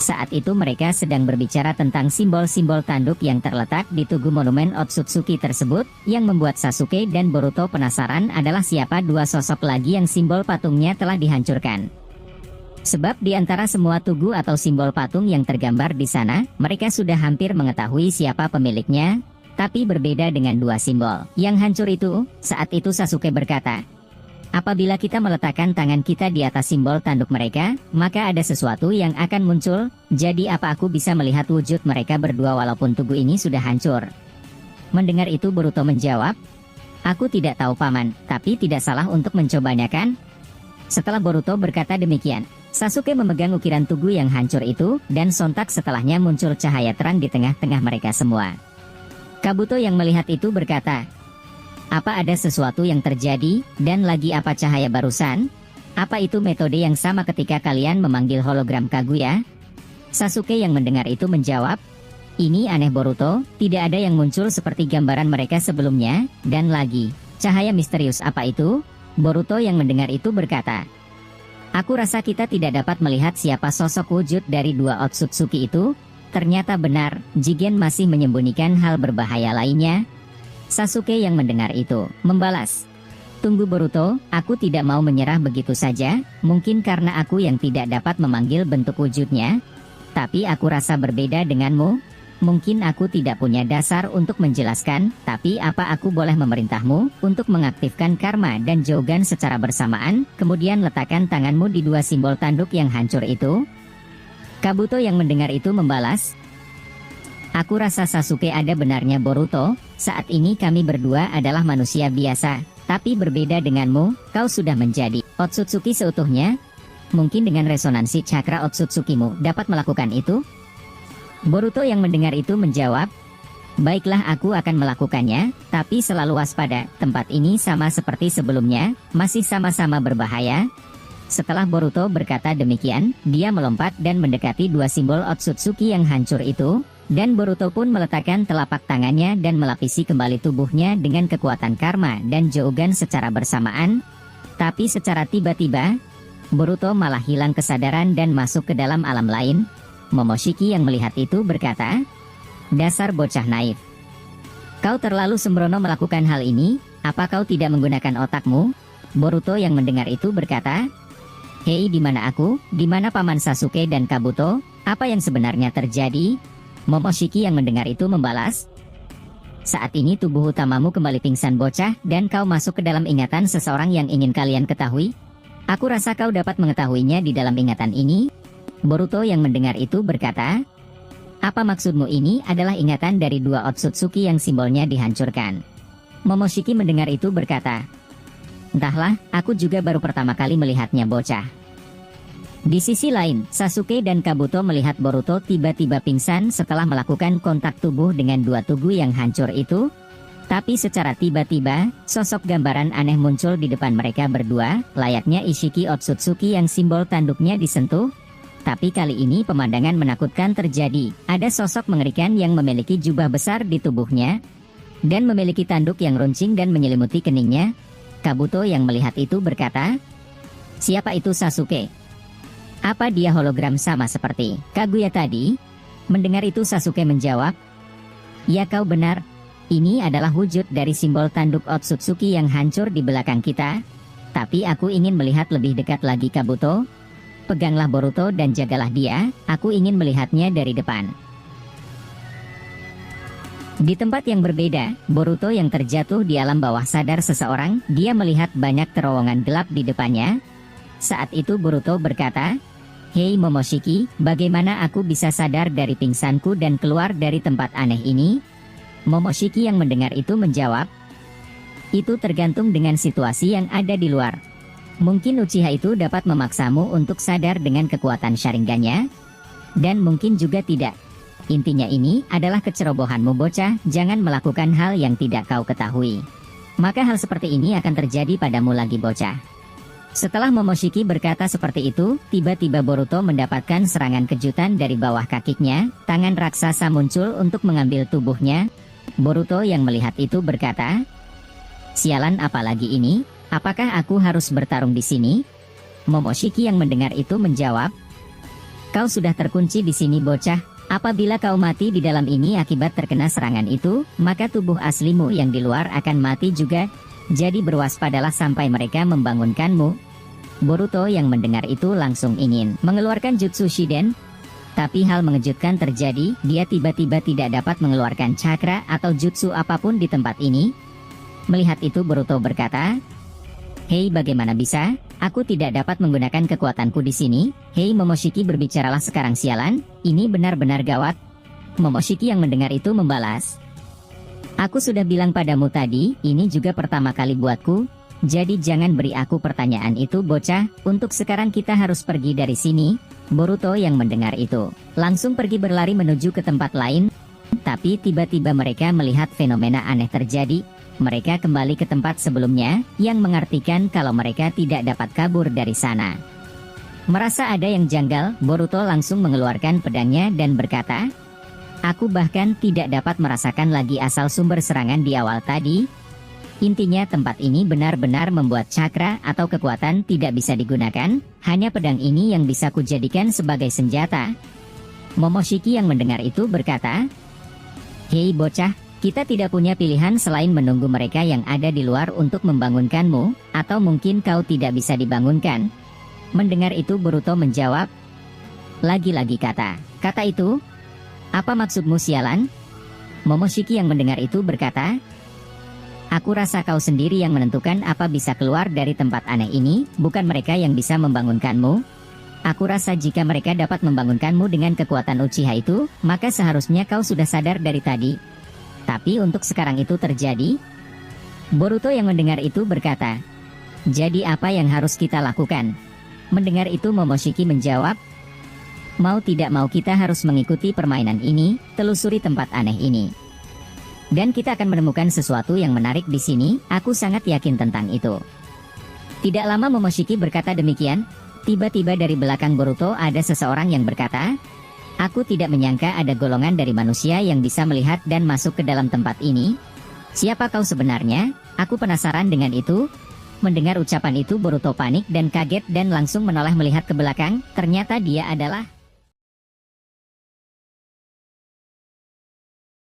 Saat itu mereka sedang berbicara tentang simbol-simbol tanduk yang terletak di tugu monumen Otsutsuki tersebut, yang membuat Sasuke dan Boruto penasaran adalah siapa dua sosok lagi yang simbol patungnya telah dihancurkan. Sebab di antara semua tugu atau simbol patung yang tergambar di sana, mereka sudah hampir mengetahui siapa pemiliknya, tapi berbeda dengan dua simbol yang hancur itu. Saat itu Sasuke berkata, apabila kita meletakkan tangan kita di atas simbol tanduk mereka, maka ada sesuatu yang akan muncul. Jadi apa aku bisa melihat wujud mereka berdua walaupun tugu ini sudah hancur? Mendengar itu Boruto menjawab, aku tidak tahu paman, tapi tidak salah untuk mencobanya kan? Setelah Boruto berkata demikian, Sasuke memegang ukiran tugu yang hancur itu, dan sontak setelahnya muncul cahaya terang di tengah-tengah mereka semua. Kabuto yang melihat itu berkata, apa ada sesuatu yang terjadi, dan lagi apa cahaya barusan? Apa itu metode yang sama ketika kalian memanggil hologram Kaguya? Sasuke yang mendengar itu menjawab, ini aneh Boruto, tidak ada yang muncul seperti gambaran mereka sebelumnya, dan lagi, cahaya misterius apa itu? Boruto yang mendengar itu berkata, aku rasa kita tidak dapat melihat siapa sosok wujud dari dua Otsutsuki itu. Ternyata benar, Jigen masih menyembunyikan hal berbahaya lainnya. Sasuke yang mendengar itu membalas, tunggu Boruto, aku tidak mau menyerah begitu saja, mungkin karena aku yang tidak dapat memanggil bentuk wujudnya. Tapi aku rasa berbeda denganmu. Mungkin aku tidak punya dasar untuk menjelaskan, tapi apa aku boleh memerintahmu untuk mengaktifkan karma dan Jogan secara bersamaan, kemudian letakkan tanganmu di dua simbol tanduk yang hancur itu? Kabuto yang mendengar itu membalas, aku rasa Sasuke ada benarnya Boruto, saat ini kami berdua adalah manusia biasa, tapi berbeda denganmu, kau sudah menjadi Otsutsuki seutuhnya. Mungkin dengan resonansi cakra Otsutsukimu dapat melakukan itu? Boruto yang mendengar itu menjawab, baiklah aku akan melakukannya, tapi selalu waspada, tempat ini sama seperti sebelumnya, masih sama-sama berbahaya. Setelah Boruto berkata demikian, dia melompat dan mendekati dua simbol Otsutsuki yang hancur itu, dan Boruto pun meletakkan telapak tangannya dan melapisi kembali tubuhnya dengan kekuatan karma dan Jogan secara bersamaan. Tapi secara tiba-tiba, Boruto malah hilang kesadaran dan masuk ke dalam alam lain. Momoshiki yang melihat itu berkata, dasar bocah naif. Kau terlalu sembrono melakukan hal ini, apa kau tidak menggunakan otakmu? Boruto yang mendengar itu berkata, hei, di mana aku, di mana paman Sasuke dan Kabuto, apa yang sebenarnya terjadi? Momoshiki yang mendengar itu membalas, saat ini tubuh utamamu kembali pingsan bocah, dan kau masuk ke dalam ingatan seseorang yang ingin kalian ketahui. Aku rasa kau dapat mengetahuinya di dalam ingatan ini. Boruto yang mendengar itu berkata, apa maksudmu? Ini adalah ingatan dari dua Otsutsuki yang simbolnya dihancurkan. Momoshiki mendengar itu berkata, entahlah, aku juga baru pertama kali melihatnya bocah. Di sisi lain, Sasuke dan Kabuto melihat Boruto tiba-tiba pingsan setelah melakukan kontak tubuh dengan dua tugu yang hancur itu. Tapi secara tiba-tiba, sosok gambaran aneh muncul di depan mereka berdua, layaknya Ishiki Otsutsuki yang simbol tanduknya disentuh. Tapi kali ini pemandangan menakutkan terjadi. Ada sosok mengerikan yang memiliki jubah besar di tubuhnya, dan memiliki tanduk yang runcing dan menyelimuti keningnya. Kabuto yang melihat itu berkata, siapa itu Sasuke? Apa dia hologram sama seperti Kaguya tadi? Mendengar itu Sasuke menjawab, ya kau benar. Ini adalah wujud dari simbol tanduk Otsutsuki yang hancur di belakang kita. Tapi aku ingin melihat lebih dekat lagi Kabuto. Peganglah Boruto dan jagalah dia, aku ingin melihatnya dari depan. Di tempat yang berbeda, Boruto yang terjatuh di alam bawah sadar seseorang, dia melihat banyak terowongan gelap di depannya. Saat itu Boruto berkata, hei Momoshiki, bagaimana aku bisa sadar dari pingsanku dan keluar dari tempat aneh ini? Momoshiki yang mendengar itu menjawab, itu tergantung dengan situasi yang ada di luar. Mungkin Uchiha itu dapat memaksamu untuk sadar dengan kekuatan Sharingan-nya, dan mungkin juga tidak. Intinya ini adalah kecerobohanmu bocah, jangan melakukan hal yang tidak kau ketahui. Maka hal seperti ini akan terjadi padamu lagi bocah. Setelah Momoshiki berkata seperti itu, tiba-tiba Boruto mendapatkan serangan kejutan dari bawah kakinya, tangan raksasa muncul untuk mengambil tubuhnya. Boruto yang melihat itu berkata, sialan apalagi ini? Apakah aku harus bertarung di sini? Momoshiki yang mendengar itu menjawab, Kau sudah terkunci di sini bocah. Apabila kau mati di dalam ini akibat terkena serangan itu, maka tubuh aslimu yang di luar akan mati juga. Jadi berwaspadalah sampai mereka membangunkanmu. Boruto yang mendengar itu langsung ingin mengeluarkan jutsu Shiden. Tapi hal mengejutkan terjadi, dia tiba-tiba tidak dapat mengeluarkan cakra atau jutsu apapun di tempat ini. Melihat itu Boruto berkata, "Hei, bagaimana bisa? Aku tidak dapat menggunakan kekuatanku di sini." "Hei Momoshiki, berbicaralah sekarang sialan, ini benar-benar gawat." Momoshiki yang mendengar itu membalas, "Aku sudah bilang padamu tadi, ini juga pertama kali buatku. Jadi jangan beri aku pertanyaan itu bocah, untuk sekarang kita harus pergi dari sini." Boruto yang mendengar itu langsung pergi berlari menuju ke tempat lain. Tapi tiba-tiba mereka melihat fenomena aneh terjadi. Mereka kembali ke tempat sebelumnya, yang mengartikan kalau mereka tidak dapat kabur dari sana. Merasa ada yang janggal, Boruto langsung mengeluarkan pedangnya dan berkata, "Aku bahkan tidak dapat merasakan lagi asal sumber serangan di awal tadi. Intinya tempat ini benar-benar membuat cakra atau kekuatan tidak bisa digunakan, hanya pedang ini yang bisa kujadikan sebagai senjata." Momoshiki yang mendengar itu berkata, "Hei bocah, kita tidak punya pilihan selain menunggu mereka yang ada di luar untuk membangunkanmu, atau mungkin kau tidak bisa dibangunkan." Mendengar itu Boruto menjawab, "Lagi-lagi kata itu? Apa maksudmu sialan?" Momoshiki yang mendengar itu berkata, "Aku rasa kau sendiri yang menentukan apa bisa keluar dari tempat aneh ini, bukan mereka yang bisa membangunkanmu. Aku rasa jika mereka dapat membangunkanmu dengan kekuatan Uchiha itu, maka seharusnya kau sudah sadar dari tadi. Tapi untuk sekarang itu terjadi." Boruto yang mendengar itu berkata, "Jadi apa yang harus kita lakukan?" Mendengar itu Momoshiki menjawab, "Mau tidak mau kita harus mengikuti permainan ini, telusuri tempat aneh ini. Dan kita akan menemukan sesuatu yang menarik di sini, aku sangat yakin tentang itu." Tidak lama Momoshiki berkata demikian, tiba-tiba dari belakang Boruto ada seseorang yang berkata, "Aku tidak menyangka ada golongan dari manusia yang bisa melihat dan masuk ke dalam tempat ini. Siapa kau sebenarnya? Aku penasaran dengan itu." Mendengar ucapan itu Boruto panik dan kaget dan langsung menoleh melihat ke belakang, ternyata dia adalah